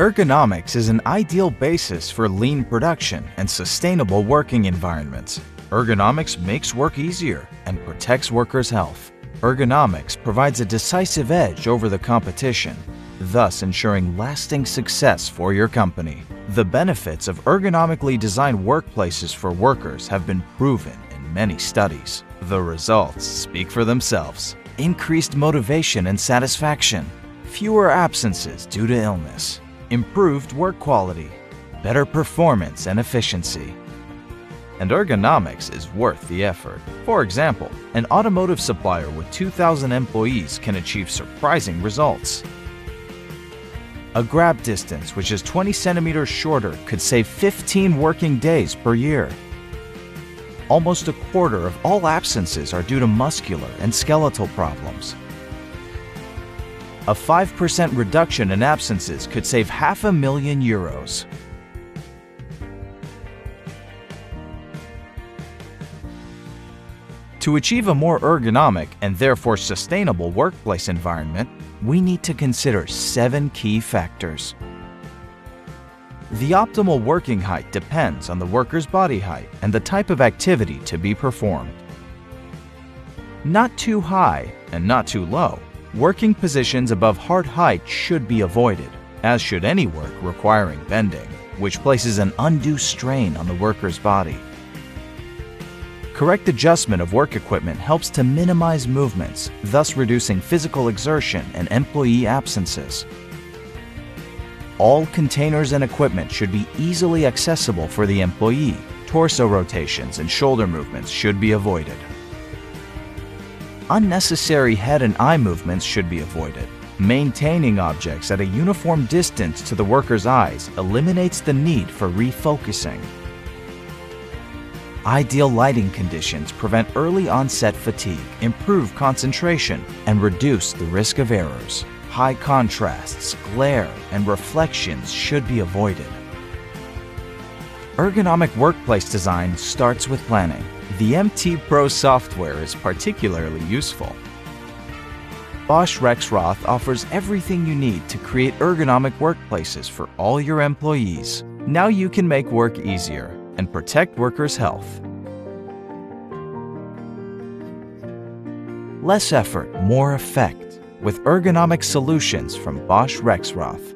Ergonomics is an ideal basis for lean production and sustainable working environments. Ergonomics makes work easier and protects workers' health. Ergonomics provides a decisive edge over the competition, thus ensuring lasting success for your company. The benefits of ergonomically designed workplaces for workers have been proven in many studies. The results speak for themselves. Increased motivation and satisfaction, fewer absences due to illness, improved work quality, better performance and efficiency. And ergonomics is worth the effort. For example, an automotive supplier with 2,000 employees can achieve surprising results. A grab distance which is 20 centimeters shorter could save 15 working days per year. Almost a quarter of all absences are due to muscular and skeletal problems. A 5% reduction in absences could save €500,000. To achieve a more ergonomic and therefore sustainable workplace environment, we need to consider 7 key factors. The optimal working height depends on the worker's body height and the type of activity to be performed. Not too high and not too low. Working positions above heart height should be avoided, as should any work requiring bending, which places an undue strain on the worker's body. Correct adjustment of work equipment helps to minimize movements, thus reducing physical exertion and employee absences. All containers and equipment should be easily accessible for the employee. Torso rotations and shoulder movements should be avoided. Unnecessary head and eye movements should be avoided. Maintaining objects at a uniform distance to the worker's eyes eliminates the need for refocusing. Ideal lighting conditions prevent early onset fatigue, improve concentration, and reduce the risk of errors. High contrasts, glare, and reflections should be avoided. Ergonomic workplace design starts with planning. The MT Pro software is particularly useful. Bosch Rexroth offers everything you need to create ergonomic workplaces for all your employees. Now you can make work easier and protect workers' health. Less effort, more effect with ergonomic solutions from Bosch Rexroth.